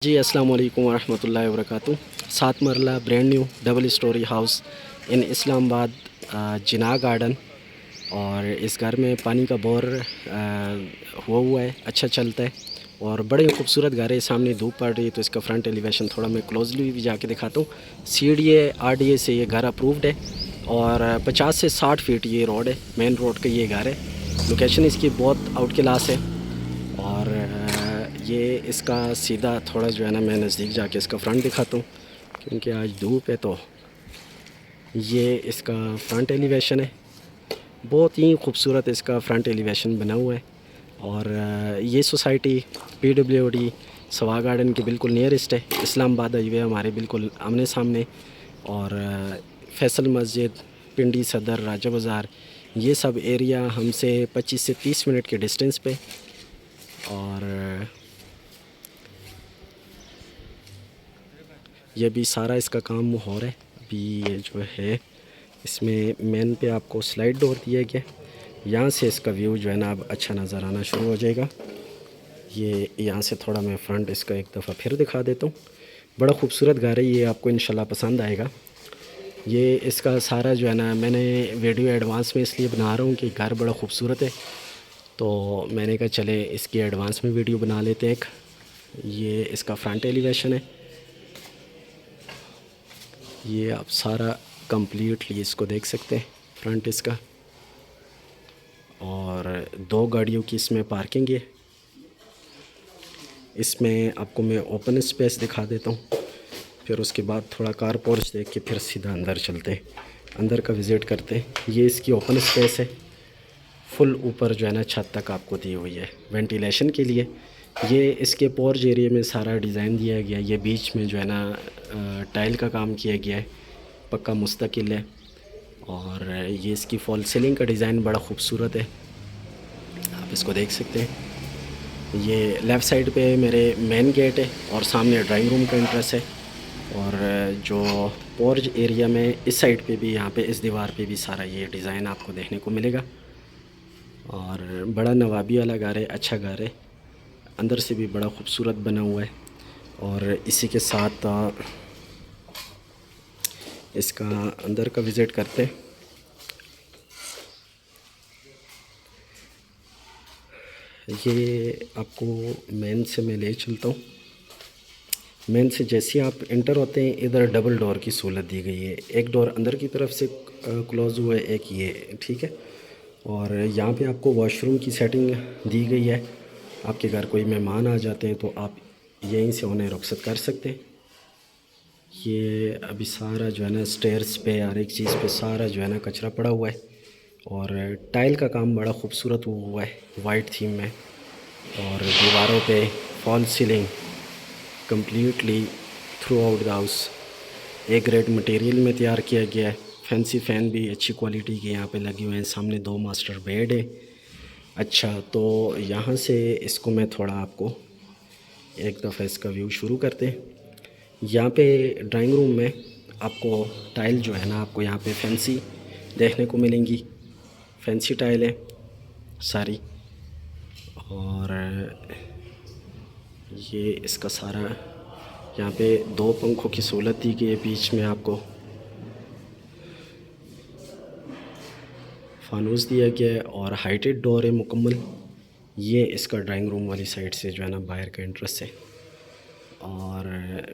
जी अस्सलाम वालेकुम वरहमतुल्लाहि वबरकातुहू। 7 मरला brand new double storey house in Islamabad Jinnah garden. और इस घर में पानी का बोर हुआ है, अच्छा चलता है और बड़े खूबसूरत घर है। सामने धूप पड़ रही है तो इसका फ्रंट एलिवेशन थोड़ा मैं क्लोजली भी जाके दिखाता हूँ। सीडीए आरडीए से ये घर अप्रूव्ड है और 50 से 60 फीट ये रोड है, मेन रोड का ये घर है। लोकेशन इसकी बहुत आउट क्लास है। और ये इसका सीधा थोड़ा जो है ना, मैं नज़दीक जाके इसका फ्रंट दिखाता हूँ क्योंकि आज धूप है। तो ये इसका फ्रंट एलिवेशन है, बहुत ही खूबसूरत इसका फ्रंट एलिवेशन बना हुआ है। और ये सोसाइटी पीडब्ल्यूडी सवा गार्डन के बिल्कुल नियरेस्ट है। इस्लामाबाद हाईवे हमारे बिल्कुल आमने सामने। और फैसल मस्जिद, पिंडी सदर, राजा बाज़ार, ये सब एरिया हमसे 25 से 30 मिनट के डिस्टेंस पे। और ये भी सारा इसका काम हो रहा है अभी। ये जो है इसमें मेन पे आपको स्लाइड डोर दिया गया, यहाँ से इसका व्यू जो है ना अब अच्छा नज़र आना शुरू हो जाएगा। ये यहाँ से थोड़ा मैं फ्रंट इसका एक दफ़ा फिर दिखा देता हूँ। बड़ा खूबसूरत घर है, ये आपको इंशाल्लाह पसंद आएगा। ये इसका सारा जो है ना, मैंने वीडियो एडवांस में इसलिए बना रहा हूँ कि घर बड़ा खूबसूरत है, तो मैंने कहा चले इसकी एडवांस में वीडियो बना लेते हैं एक। ये इसका फ्रंट एलिवेशन है, ये आप सारा कंप्लीटली इसको देख सकते हैं फ्रंट इसका। और 2 गाड़ियों की इसमें पार्किंग है। इसमें आपको मैं ओपन स्पेस दिखा देता हूँ, फिर उसके बाद थोड़ा कार पोर्च देख के फिर सीधा अंदर चलते हैं, अंदर का विज़िट करते हैं। ये इसकी ओपन स्पेस है, फुल ऊपर जो है ना छत तक आपको दी हुई है वेंटिलेशन के लिए। ये इसके पोर्च एरिया में सारा डिज़ाइन दिया गया है। ये बीच में जो है ना टाइल का काम किया गया है, पक्का मुस्तकिल है। और ये इसकी फॉल सीलिंग का डिज़ाइन बड़ा खूबसूरत है, आप इसको देख सकते हैं। ये लेफ़्ट साइड पे मेरे मेन गेट है और सामने ड्राइंग रूम का इंट्रेंस है। और जो पोर्च एरिया में इस साइड पे भी, यहाँ पे इस दीवार पे भी सारा ये डिज़ाइन आपको देखने को मिलेगा। और बड़ा नवाबी वाला घर है, अच्छा घर है, अंदर से भी बड़ा खूबसूरत बना हुआ है। और इसी के साथ इसका अंदर का विज़िट करते हैं। ये आपको मेन से मैं ले चलता हूँ। मेन से जैसे आप इंटर होते हैं, इधर डबल डोर की सहूलत दी गई है। एक डोर अंदर की तरफ से क्लोज़ हुआ है, एक ये, ठीक है। और यहाँ पे आपको वॉशरूम की सेटिंग दी गई है। आपके घर कोई मेहमान आ जाते हैं तो आप यहीं से उन्हें रुखसत कर सकते हैं। ये अभी सारा जो है ना स्टेयर्स पे, हर एक चीज़ पे सारा जो है ना कचरा पड़ा हुआ है। और टाइल का काम बड़ा खूबसूरत हुआ है वाइट थीम में। और दीवारों पे fall ceiling completely through out the house A grade material में तैयार किया गया है। फैंसी फ़ैन भी अच्छी क्वालिटी के यहाँ पे लगे हुए हैं। सामने 2 मास्टर बेड है। अच्छा, तो यहाँ से इसको मैं थोड़ा आपको एक दफ़ा इसका व्यू शुरू करते हैं। यहाँ पे ड्राइंग रूम में आपको टाइल जो है ना, आपको यहाँ पे फैंसी देखने को मिलेंगी। फैंसी टाइल है सारी। और ये इसका सारा यहाँ पे 2 पंखों की सहूलत दी गई है। बीच में आपको फानूस दिया गया है और हाइटेड डोर है मुकम्मल। ये इसका ड्राइंग रूम वाली साइड से जो है ना बाहर का इंट्रेंस है। और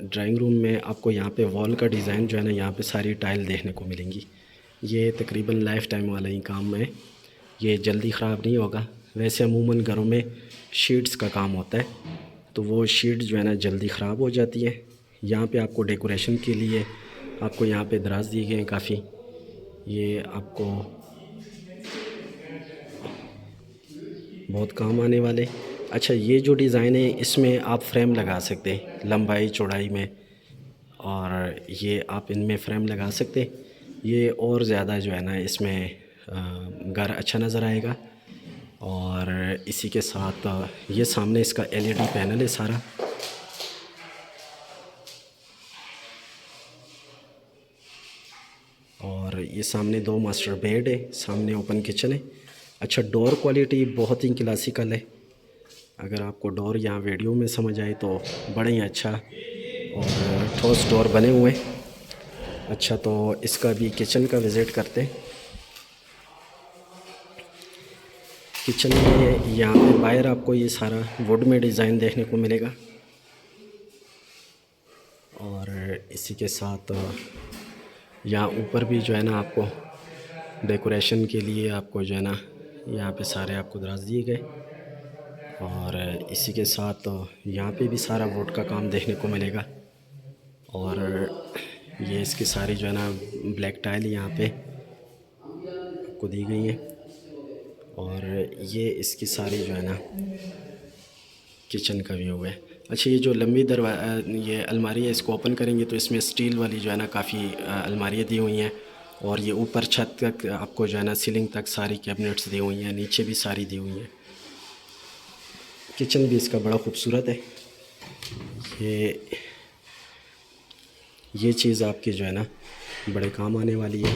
ड्राइंग रूम में आपको यहाँ पे वॉल का डिज़ाइन जो है ना, यहाँ पे सारी टाइल देखने को मिलेंगी। ये तकरीबन लाइफ टाइम वाला ही काम है, ये जल्दी ख़राब नहीं होगा। वैसे अमूमन घरों में शीट्स का काम होता है तो वो शीट जो है ना जल्दी ख़राब हो जाती है। यहाँ पे आपको डेकोरेशन के लिए आपको यहाँ पे दराज दिए गए हैं काफ़ी, ये आपको बहुत काम आने वाले। अच्छा, ये जो डिज़ाइन है इसमें आप फ्रेम लगा सकते हैं लंबाई चौड़ाई में, और ये आप इनमें फ्रेम लगा सकते हैं। ये और ज़्यादा जो है ना इसमें घर अच्छा नज़र आएगा। और इसी के साथ ये सामने इसका एलईडी पैनल है सारा। और ये सामने 2 मास्टर बेड है, सामने ओपन किचन है। अच्छा, डोर क्वालिटी बहुत ही क्लासिकल है। अगर आपको डोर यहाँ वीडियो में समझ आए तो बड़ा ही अच्छा और ठोस डोर बने हुए हैं। अच्छा, तो इसका भी किचन का विज़िट करते हैं। किचन में यहाँ पे बाहर आपको ये सारा वुड में डिज़ाइन देखने को मिलेगा और इसी के साथ यहाँ ऊपर भी जो है ना आपको डेकोरेशन के लिए आपको जो है ना यहाँ पे सारे आपको दराज दिए गए और इसी के साथ यहाँ पे भी सारा वुड का काम देखने को मिलेगा और ये इसकी सारी जो है ना ब्लैक टाइल यहाँ पे आपको दी गई है और ये इसकी सारी जो है ना किचन का व्यू है। अच्छा, ये जो लंबी ये अलमारी है, इसको ओपन करेंगे तो इसमें स्टील वाली जो है ना काफ़ी अलमारियाँ दी हुई हैं और ये ऊपर छत तक आपको जो है ना सीलिंग तक सारी कैबिनेट्स दी हुई हैं, नीचे भी सारी दी हुई हैं। किचन भी इसका बड़ा खूबसूरत है। ये चीज़ आपकी जो है ना बड़े काम आने वाली है।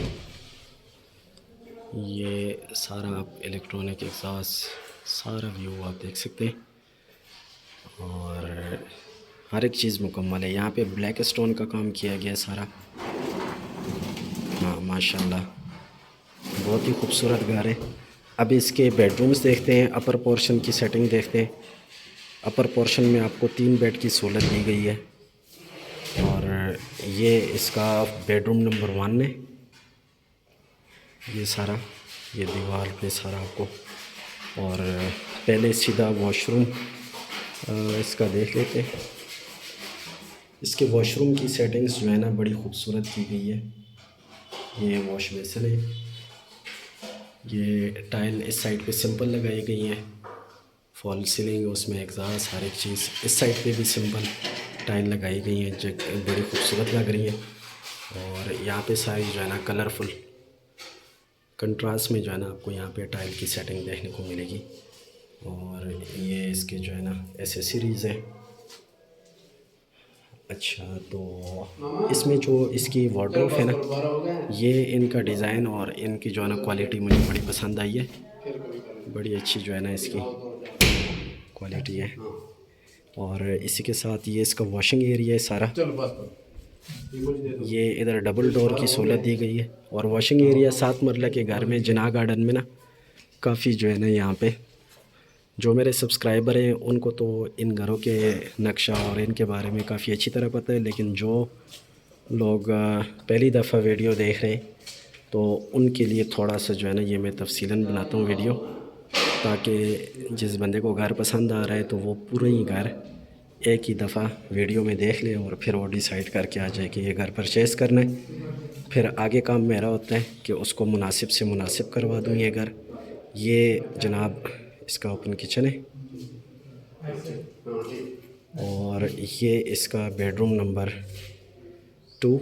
ये सारा आप इलेक्ट्रॉनिक एग्जॉस्ट सारा व्यू आप देख सकते हैं और हर एक चीज़ मुकम्मल है। यहाँ पे ब्लैक स्टोन का काम किया गया है सारा। हाँ, माशाल्लाह बहुत ही खूबसूरत घर है। अब इसके बेडरूम्स देखते हैं, अपर पोर्शन की सेटिंग देखते हैं। अपर पोर्शन में आपको 3 बेड की सहूलत दी गई है और ये इसका बेडरूम नंबर 1 है। ये सारा ये दीवार पे सारा आपको और पहले सीधा वॉशरूम इसका देख लेते हैं। इसके वॉशरूम की सेटिंग्स जो है ना बड़ी खूबसूरत की गई है। ये वॉश बेसिन है, ये टाइल इस साइड पे सिंपल लगाई गई है, फॉल सीलिंग उसमें एग्जॉस्ट हर एक चीज़। इस साइड पे भी सिंपल टाइल लगाई गई हैं जो बड़ी खूबसूरत लग रही है और यहाँ पे सारी जो है ना कलरफुल कंट्रास्ट में जो है ना आपको यहाँ पे टाइल की सेटिंग देखने को मिलेगी और ये इसके जो है ना एसेसरीज़ हैं। अच्छा, तो इसमें जो इसकी वार्डरोब है ना, ये इनका डिज़ाइन और इनकी जो है ना क्वालिटी मुझे बड़ी पसंद आई है। बड़ी अच्छी जो है ना इसकी क्वालिटी है और इसी के साथ ये इसका वॉशिंग एरिया है सारा। ये इधर डबल डोर की सहूलत दी गई है और वॉशिंग एरिया 7 मरला के घर में जिना गार्डन में ना काफ़ी जो है ना यहाँ पे जो मेरे सब्सक्राइबर हैं उनको तो इन घरों के नक्शा और इनके बारे में काफ़ी अच्छी तरह पता है, लेकिन जो लोग पहली दफ़ा वीडियो देख रहे हैं तो उनके लिए थोड़ा सा जो है ना ये मैं तफसीलन बनाता हूँ वीडियो, ताकि जिस बंदे को घर पसंद आ रहा है तो वो पूरा ही घर एक ही दफ़ा वीडियो में देख ले और फिर वो डिसाइड करके आ जाए कि ये घर परचेज़ करना है। फिर आगे काम मेरा होता है कि उसको मुनासिब से मुनासिब करवा दूँ ये घर। ये जनाब इसका ओपन किचन है और ये इसका बेडरूम नंबर 2।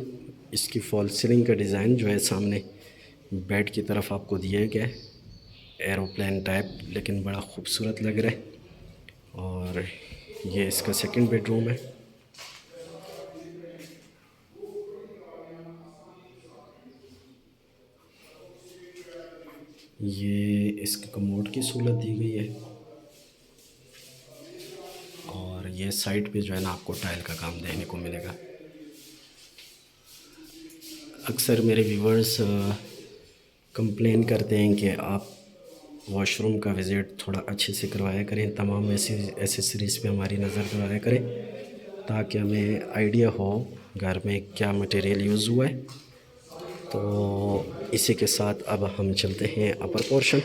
इसकी फॉल सीलिंग का डिज़ाइन जो है सामने बेड की तरफ आपको दिया गया है, एरोप्लेन टाइप, लेकिन बड़ा खूबसूरत लग रहा है। और ये इसका सेकंड बेडरूम है। ये इसके कमोड की सहूलत दी गई है और ये साइड पे जो है ना आपको टाइल का काम देखने को मिलेगा। अक्सर मेरे व्यूवर्स कंप्लेन करते हैं कि आप वॉशरूम का विज़िट थोड़ा अच्छे से करवाया करें, तमाम ऐसी एसेसरीज़ पे हमारी नज़र करवाया करें ताकि हमें आइडिया हो घर में क्या मटेरियल यूज़ हुआ है। तो इसी के साथ अब हम चलते हैं अपर पोर्शन।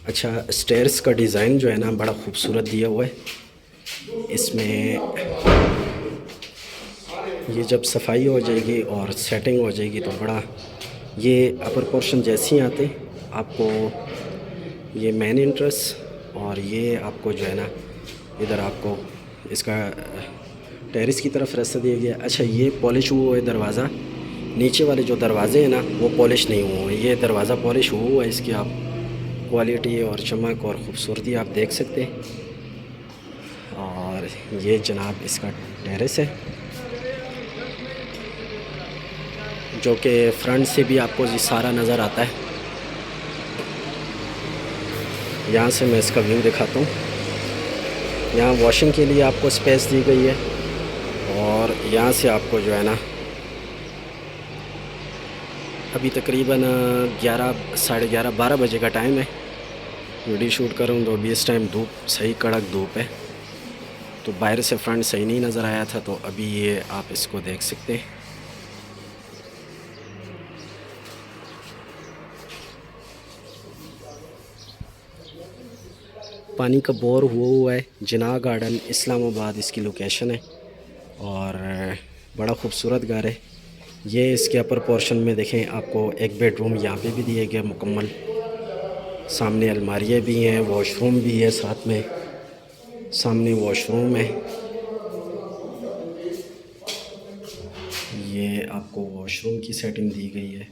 अच्छा, स्टेयर्स का डिज़ाइन जो है ना बड़ा खूबसूरत दिया हुआ है। इसमें ये जब सफाई हो जाएगी और सेटिंग हो जाएगी तो बड़ा ये अपर पोर्शन जैसे ही आते आपको ये मेन एंट्रेंस और ये आपको जो है ना इधर आपको इसका टेरेस की तरफ रास्ता दिया गया। अच्छा, ये पॉलिश हुआ है दरवाज़ा, नीचे वाले जो दरवाजे हैं ना वो पॉलिश नहीं हुए, ये दरवाज़ा पॉलिश हुआ है। इसकी आप क्वालिटी और चमक और ख़ूबसूरती आप देख सकते हैं। और ये जनाब इसका टेरेस है जो कि फ्रंट से भी आपको ये सारा नज़र आता है। यहाँ से मैं इसका व्यू दिखाता हूँ। यहाँ वॉशिंग के लिए आपको स्पेस दी गई है और यहाँ से आपको जो है ना, अभी तकरीबन 11 साढ़े 11 12 बजे का टाइम है। वीडियो शूट कर रहा हूँ तो अभी इस टाइम धूप सही कड़क धूप है, तो बाहर से फ्रंट सही नहीं नज़र आया था, तो अभी ये आप इसको देख सकते हैं। पानी का बोर हुआ है। जिनाह गार्डन इस्लामाबाद इसकी लोकेशन है और बड़ा खूबसूरत घर है ये। इसके अपर पोर्शन में देखें आपको एक बेडरूम यहाँ पे भी दिए गए मुकम्मल, सामने अलमारियाँ भी हैं, वॉशरूम भी है साथ में, सामने वॉशरूम है। ये आपको वॉशरूम की सेटिंग दी गई है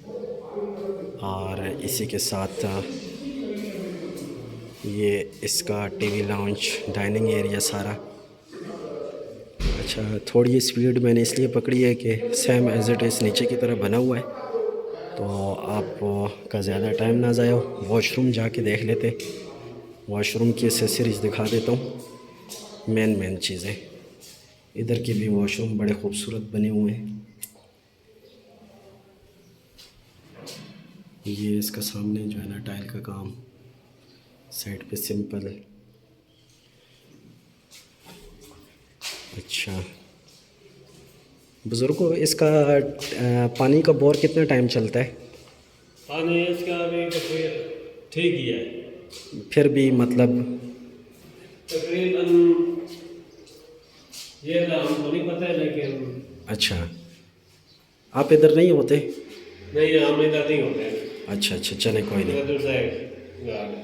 और इसी के साथ ये इसका टीवी लाउंज, डाइनिंग एरिया सारा। अच्छा, थोड़ी स्पीड मैंने इसलिए पकड़ी है कि सेम एज इट इज़ नीचे की तरफ बना हुआ है, तो आपका ज़्यादा टाइम ना ज़ाया हो। वॉशरूम जाके देख लेते। वॉशरूम की एसेसरीज़ दिखा देता हूँ, मेन चीज़ें। इधर के भी वॉशरूम बड़े खूबसूरत बने हुए हैं। ये इसका सामने जो है ना टाइल का काम, साइड पे सिंपल। अच्छा बुज़ुर्गों, इसका पानी का बोर कितना टाइम चलता है? पानी इसका अभी तो ठीक ही है, फिर भी मतलब तकरीबन ये तो हमको नहीं पता है, लेकिन अच्छा, आप इधर नहीं होते? नहीं, हम इधर नहीं होते। अच्छा, चले कोई नहीं। इधर से गार्ड।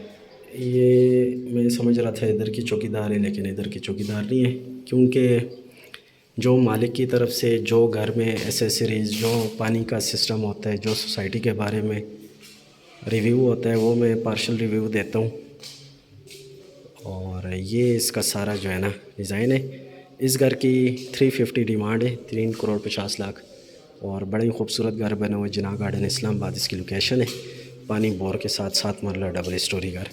ये मैं समझ रहा था इधर की चौकीदार है, लेकिन इधर की चौकीदार नहीं है, क्योंकि जो मालिक की तरफ से जो घर में एसेसरीज़, जो पानी का सिस्टम होता है, जो सोसाइटी के बारे में रिव्यू होता है, वो मैं पार्शल रिव्यू देता हूँ। और ये इसका सारा जो है ना डिज़ाइन है। इस घर की 350 डिमांड है, 3 करोड़ 50 लाख, और बड़ा ही खूबसूरत घर बना हुआ है। जिनाह गार्डन इस्लामाबाद इसकी लोकेशन है। पानी बोर के साथ 7 मरला डबल स्टोरी घर।